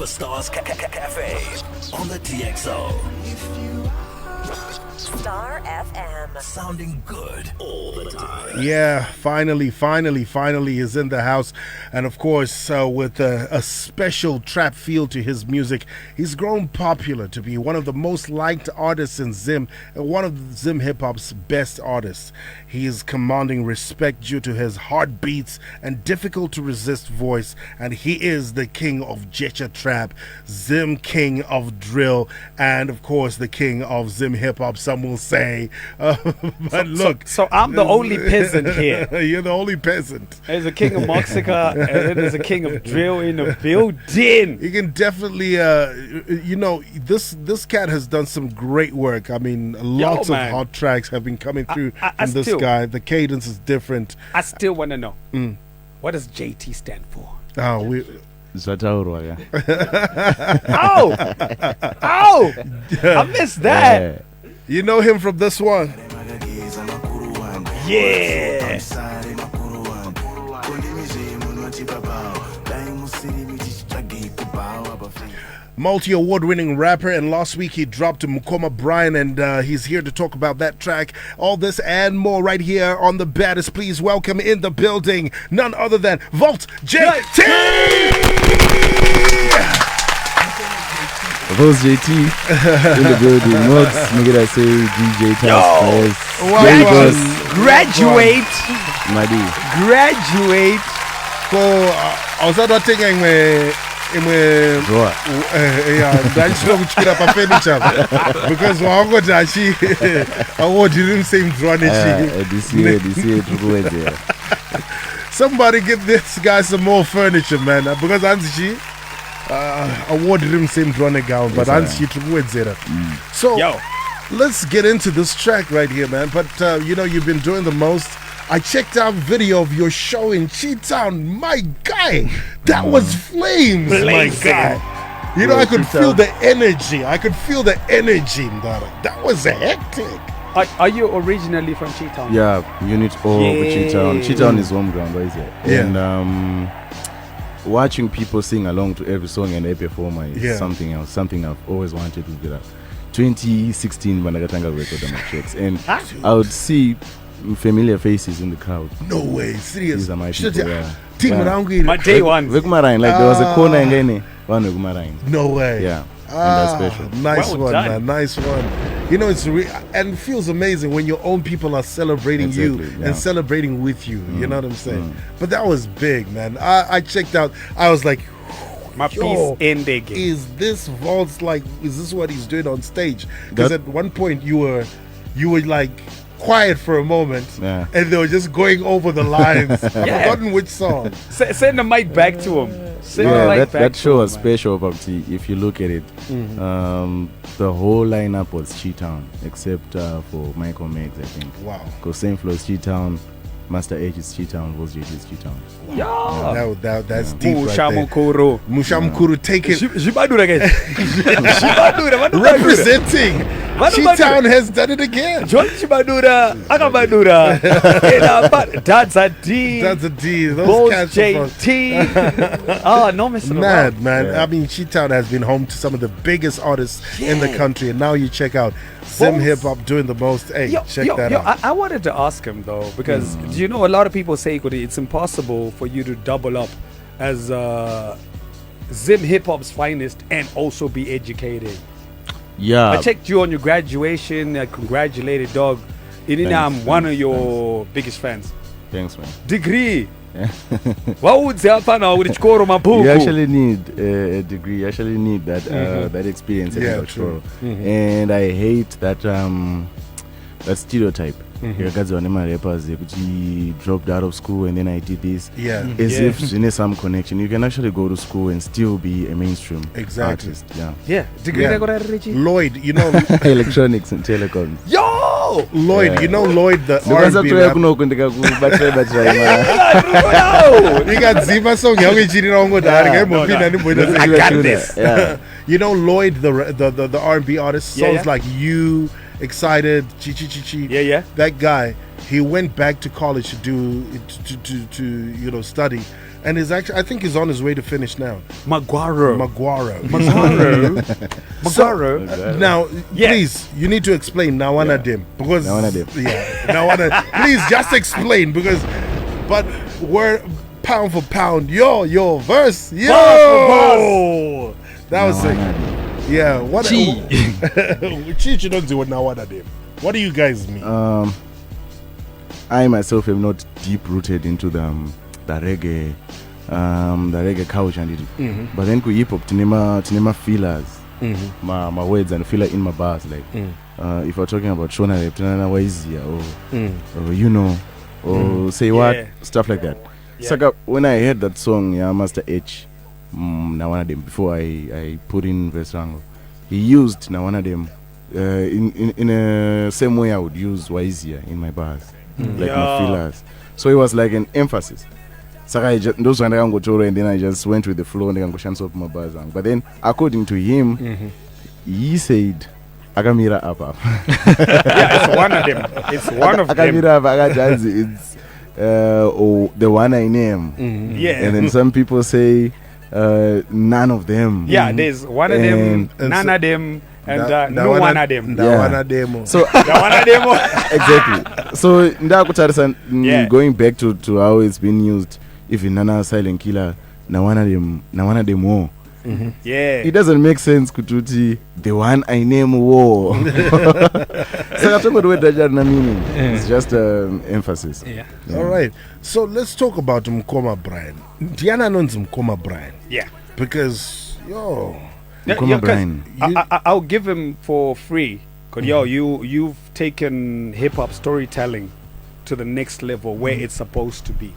Superstars Cafe on the TXO. Star FM. Sounding good all the time. Yeah, finally is in the house. And of course, with a special trap feel to his music, he's grown popular to be one of the most liked artists in Zim, and one of Zim hip-hop's best artists. He is commanding respect due to his heartbeats and difficult-to-resist voice, and he is the king of Jecha Trap, Zim king of drill, and of course the king of Zim hip-hop, some will say. But look. So I'm the only peasant here. You're the only peasant. There's a king of Moxica, and then there's a king of drill in the building. You can definitely, this cat has done some great work. I mean, lots of hot tracks have been coming through from this guy. The cadence is different. I still want to know, what does JT stand for? Oh, we... Zataurwa, Oh! I missed that. Yeah. You know him from this one. Yeah. Multi-award-winning rapper, and last week he dropped Mukoma Brian, and he's here to talk about that track. All this and more right here on The Baddest. Please welcome in the building none other than Voltz JT! Voltz JT in the building. Mox, nigga that say DJ Task Force. Graduate. Madi. Graduate. So, I was not thinking because I didn't say somebody get this guy some more furniture, man, because Anzi awarded him same drone gown, but Anzi so let's get into this track right here, man. But you've been doing the most. I checked out video of your show in Cheetown. My guy, that was flames, my guy. I could feel the energy. In that was hectic. Are you originally from Cheetown? Yeah, unit O of Cheetown. Cheetown is home ground, right? Yeah. And watching people sing along to every song and every performer is something else. Something I've always wanted to do that. 2016 when I got record on my tracks, and I would see familiar faces in the crowd. No way, serious. These are my people. My day one. There was a corner and one. No way. Yeah. And that's special. Nice one, man. Nice one. It's and it feels amazing when your own people are celebrating you and celebrating with you. You know what I'm saying? But that was big, man. I checked out. I was like, my piece ending. Is this Voltz is this what he's doing on stage? Because at one point you were like quiet for a moment, and they were just going over the lines. I've forgotten which song. Send the mic back to him. That show was special, Bhakti. If you look at it, the whole lineup was Cheetown, except for Michael Meggs, I think. Wow. Because same floor is Cheetown, Master H is Cheetown, Voltz JT is Cheetown. That's deep right there. Mushamukuru, take it. Representing. Cheetown has done it again. John Chibadura, Akabadura, That's a D. Those cats JT. No missing mad, man. I mean, Cheetown has been home to some of the biggest artists in the country, and now you check out Zim hip hop doing the most. Hey, check that out. I wanted to ask him though, because a lot of people say it's impossible for you to double up as Zim hip hop's finest and also be educated. Yeah, I checked you on your graduation. I congratulated, dog. I'm one of your biggest fans. Thanks, man. Degree. What would you actually need a degree. You actually need that experience. True. And I hate that stereotype. Regards on my rappers, he dropped out of school and then I did this. As if there's some connection. You can actually go to school and still be a mainstream artist. Degree. Lloyd, electronics and telecoms. Lloyd, Lloyd, the R&B you got Zima song. I got this. Lloyd, the R&B artist, sounds like you. Excited, chi. That guy, he went back to college to study, And he's actually, I think he's on his way to finish now. Maguaro. Now, please, you need to explain Nawana Dim. Because, please just explain, because, but we're pound for pound, your verse, that was it. Yeah, what? What do you guys mean? I myself am not deep rooted into the reggae culture, but then hip hop tinema feelers, my words and feeler in my bars. Like if we're talking about Shona Rap, Waizia, or or say what stuff like that. So when I heard that song, Master H, Nawana Dem, before I put in verse Rango, he used Nawana Dem in a same way I would use Waizia in my bars, like my feelers. So it was like an emphasis. So I just those and then I just went with the flow and I go chance up my bars. But then according to him, he said Agamira Apa. It's one of them. It's one of them. Agamira Apa, it's the one I name. And then some people say none of them. Yeah, there's one of them, none of them, and no one of them. So exactly. So going back to how it's been used, even Nana Silent Killer, Nawana dem more. Yeah, it doesn't make sense kututi the one I name war. So it's just emphasis. All right, so let's talk about Mukoma Brian. Diana knows Mukoma Brian. Yeah, because Mukoma Brian, I'll give him for free. Cause you've taken hip hop storytelling to the next level where it's supposed to be.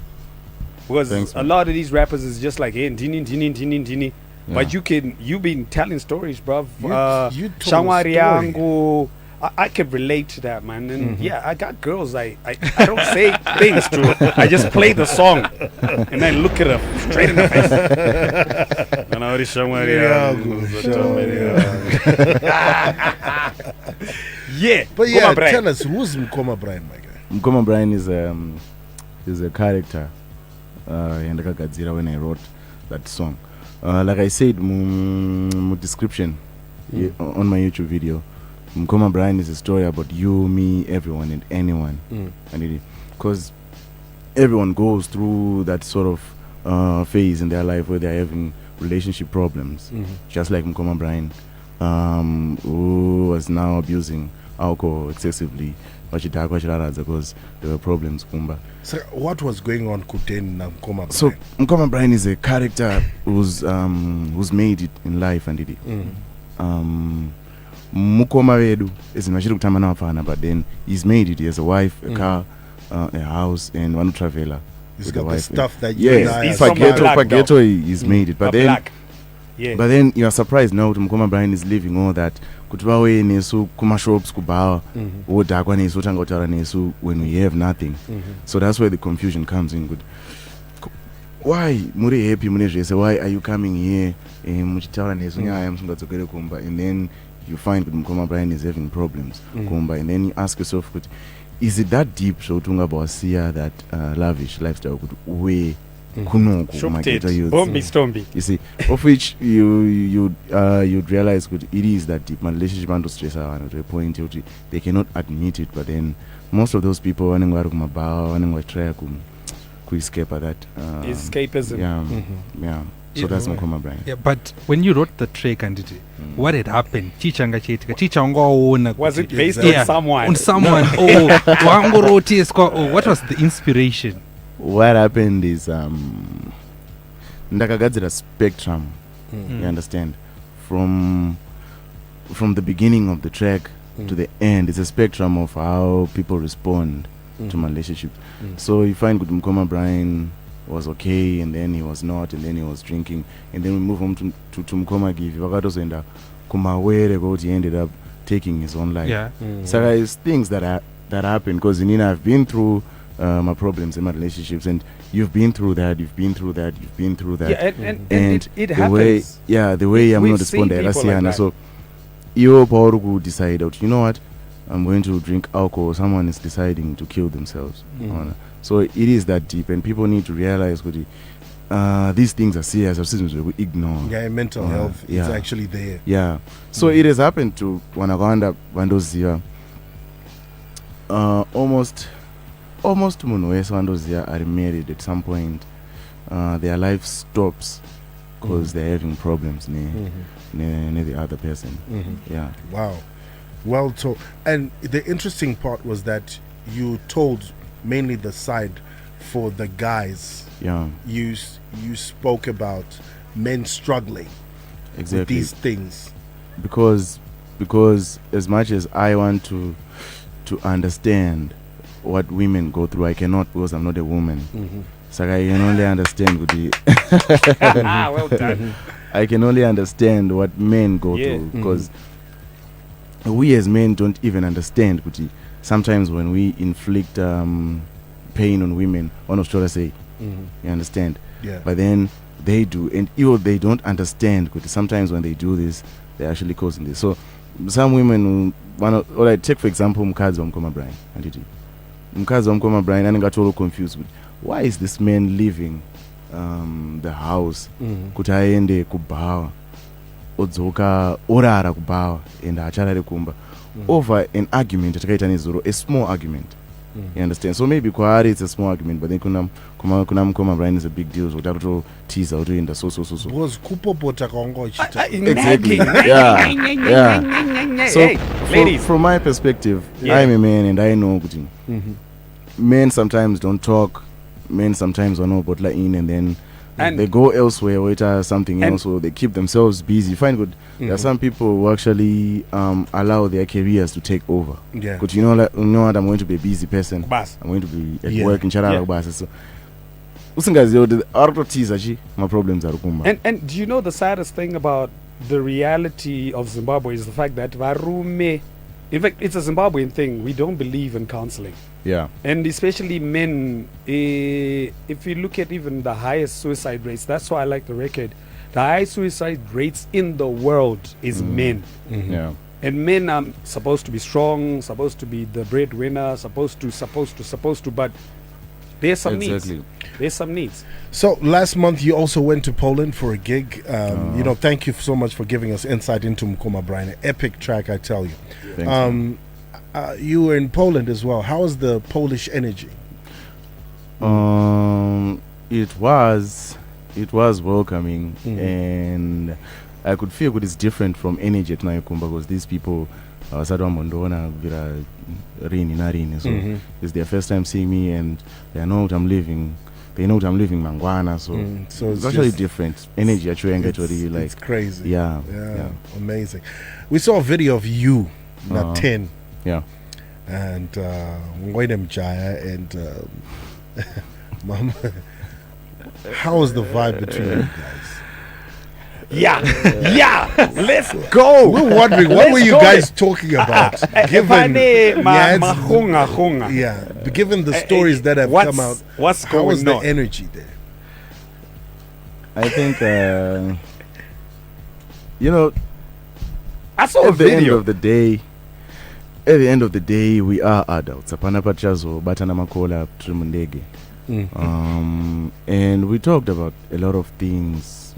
Because a lot of these rappers is just like, hey, dini. But you've been telling stories, bruv. Shangwari yangu, I can relate to that, man. And I got girls. I don't say things to her. I just play the song and then look at her straight in the face. But tell us, who's Mukoma Brian, my guy? Mukoma Brian is a character in Gadzira when I wrote that song. Like I said, description on my YouTube video, Mukoma Brian is a story about you, me, everyone, and anyone. And because everyone goes through that sort of phase in their life where they're having relationship problems, just like Mukoma Brian, who was now abusing alcohol excessively, because there were problems. So what was going on Kuten na Mukoma Brian? So Mukoma Brian is a character who's made it in life, and Mukoma Vedu is in but then he's made it. He has a wife, a car, a house, and one traveler. He's got the stuff that Pageto he's made it. But then but then you are surprised now to Mukoma Brian is living all that. Kuma shops when we have nothing. So that's where the confusion comes in. Good. Why muri happy why are you coming here? And then you find that Mukoma Brian is having problems. And then you ask yourself, is it that deep so that lavish lifestyle could weigh you see, of which you'd realize it is that deep. My relationship and stress are to a point they cannot admit it, but then most of those people try to escape at that escapism. So that's Mukoma Brian. But when you wrote the track and what had happened? Was it based on someone? On someone. What was the inspiration? What happened is ndakagadzira spectrum. You understand, from the beginning of the track to the end. It's a spectrum of how people respond to my relationship. So you find good Mukoma Brian was okay, and then he was not, and then he was drinking, and then we move on to Mukoma Give. He ended up taking his own life. So it's things that happen, because I've been through my problems in my relationships, and you've been through that. And it happens. The way I'm not responding, so you power decide out, you know what, I'm going to drink alcohol. Someone is deciding to kill themselves. So it is that deep, and people need to realize these things are serious. We ignore. Yeah, mental health is actually there. Yeah. So it has happened to Wanaganda Vandozia. Almost munhu wese Vandozia are married at some point. Their life stops because they're having problems near the other person. Yeah. Wow. Well told. And the interesting part was that you told mainly the side for the guys. Yeah. You spoke about men struggling with these things. Because as much as I want to understand what women go through, I cannot, because I'm not a woman. So I can only understand well done. I can only understand what men go through, because we as men don't even understand. Sometimes when we inflict pain on women, one of to say, you understand? Yeah. But then they do, and even they don't understand. Sometimes when they do this, they're actually causing this. So some women, take for example, Mukoma Brian. Mukoma Brian, and got all confused with why is this man leaving the house? Kuti aende kubawa, odzoka orara kubawa, and acharare kumba over an argument. A small argument. You understand? So maybe Kwari it's a small argument, but then Mukoma Brian is a big deal. So that will tease out in the so. Was exactly. Yeah. So from my perspective, I'm a man and I know men sometimes don't talk. Men sometimes are not but like in, and then they go elsewhere or it has something else, or they keep themselves busy. Fine, good. There are some people who actually allow their careers to take over. Yeah. Because you know what, I'm going to be a busy person. I'm going to be at work in Charara. So my problems are and do you know the saddest thing about the reality of Zimbabwe is the fact that Varume, in fact, it's a Zimbabwean thing. We don't believe in counseling. Yeah. And especially men, if you look at even the highest suicide rates, that's why I like the record. The highest suicide rates in the world is men. Yeah. And men are supposed to be strong, supposed to be the breadwinner, supposed to, but there's some needs. There's some needs. So last month you also went to Poland for a gig. Thank you so much for giving us insight into Mukoma Brian. An epic track, I tell you. Thanks, you were in Poland as well. How was the Polish energy? It was welcoming, and I could feel it's different from energy at Nayokumba, because these people so it's their first time seeing me, and they know what I'm living. They know what I'm living Mangwana, so it's actually different energy. It's crazy. Yeah, amazing. We saw a video of you at 10. Yeah. And Ngwedem Jaya and Mama. How was the vibe between you guys? Yeah, let's go. We're wondering, what were you guys talking about? Given the stories that have come out, how was the energy there? I think, I saw a video. At the end of the day, we are adults. And we talked about a lot of things.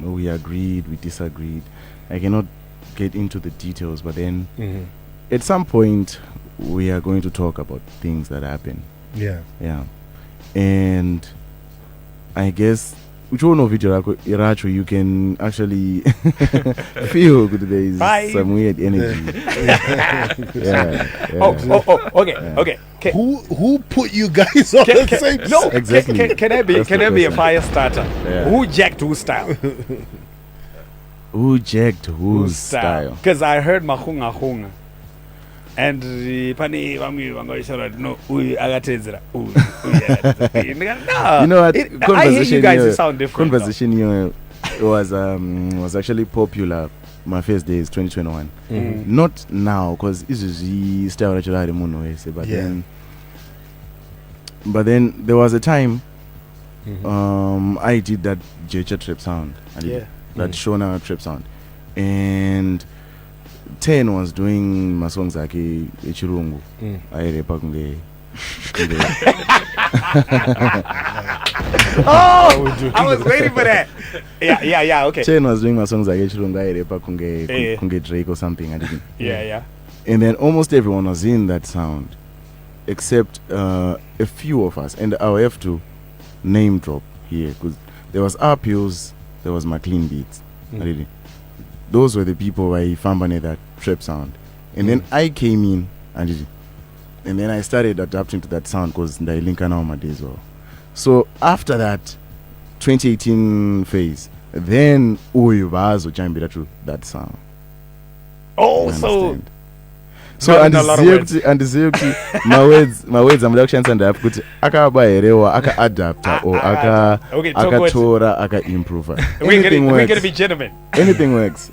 We agreed, we disagreed. I cannot get into the details, but then at some point we are going to talk about things that happen. Yeah. And I guess Iracho, you can actually feel that there is some weird energy. Okay. Who put you guys on the same? No, exactly. Can I be a fire starter? Yeah. Who jacked whose style? Who jacked whose style? Because I heard mahunga. And pani no agatezera. You know what? I hear you guys sound different. Conversation here was actually popular. My first day is 2021. Not now, because this is the style that but then there was a time I did that Jecha trip sound. That Shona trip sound. And 10 was doing my songs like Chirungu. I repa Oh, I was waiting for that. Yeah, okay. Chen was doing my songs like kunge Drake or something. I didn't. Yeah. And then almost everyone was in that sound, except a few of us. And I'll have to name drop here because there was RPOs, there was McLean Beats. Really. Those were the people I found that trap sound. And then I came in and then I started adapting to that sound because I link now my days well. So after that 2018 phase, then Uyubazo jambira to that sound. Oh, so and my words I'm like chance and I put aka baerewa aka adapter or aka tora aka improver. We're gonna be gentlemen. Anything works.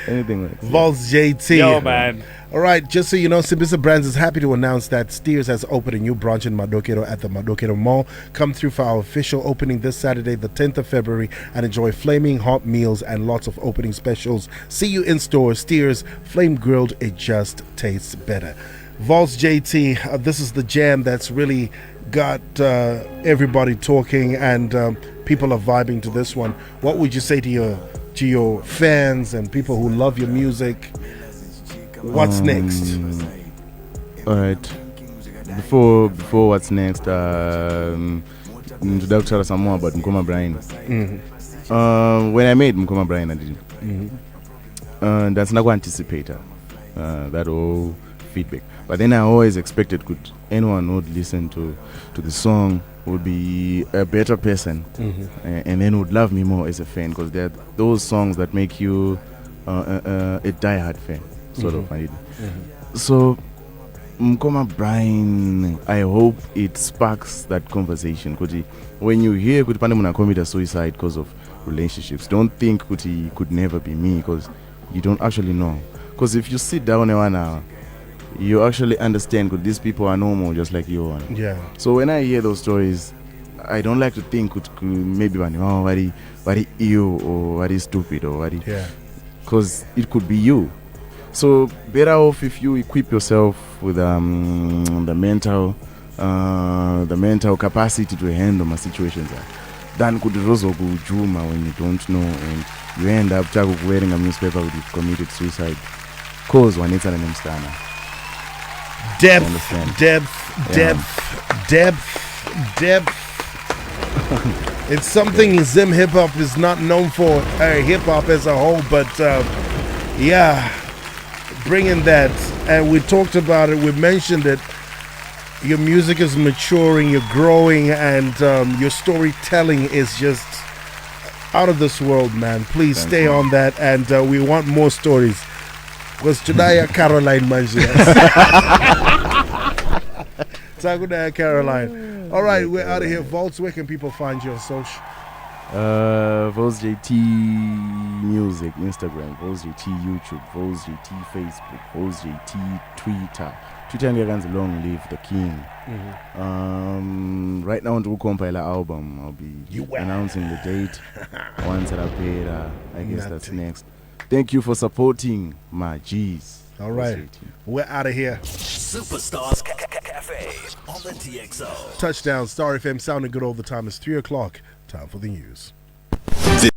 Anything works. Voltz JT. Yo, man. All right, just so you know, Simbisa Brands is happy to announce that Steers has opened a new branch in Madokero at the Madokero Mall. Come through for our official opening this Saturday, the 10th of February, and enjoy flaming hot meals and lots of opening specials. See you in store. Steers, flame grilled, it just tastes better. Voltz JT, this is the jam that's really got everybody talking, and people are vibing to this one. What would you say to your fans and people who love your music? What's next? All right. Before what's next, to tell us some more about Mukoma Brian. When I made Mukoma Brian, I didn't. That's not anticipator. That all feedback. But then I always expected anyone who would listen to the song would be a better person, and then would love me more as a fan, because they're those songs that make you a diehard fan. Sort of. So Mukoma Brian, I hope it sparks that conversation. When you hear Pandemuna commit suicide because of relationships, don't think he could never be me, because you don't actually know. Because if you sit down 1 hour, you actually understand these people are normal just like you are. Yeah. So when I hear those stories, I don't like to think maybe very ill or very stupid or very, because it could be you. So better off if you equip yourself with the mental capacity to handle my situations than could rozogu juma when you don't know and you end up wearing a newspaper with you've committed suicide. Cause one it's an mstana. Depth. It's something Zim hip hop is not known for, hip hop as a whole, but bringing that, and we talked about it, we mentioned it. Your music is maturing, you're growing, and your storytelling is just out of this world, man. Please stay on that, and we want more stories. Was Judaya Caroline Manjia. Tagudaya Caroline. All right, we're out of here. Voltz, where can people find you on social? Voltz JT Music, Instagram, Voltz JT YouTube, Voltz JT Facebook, Voltz JT Twitter. Twitter and long live the king. Right now on the Compiler album, I'll be announcing the date once I paid. I guess that's next. Thank you for supporting my G's. All right, we're out of here. Superstars Cafe on the TXO. Touchdown, Star FM, sounding good all the time. It's 3 o'clock. Time for the news.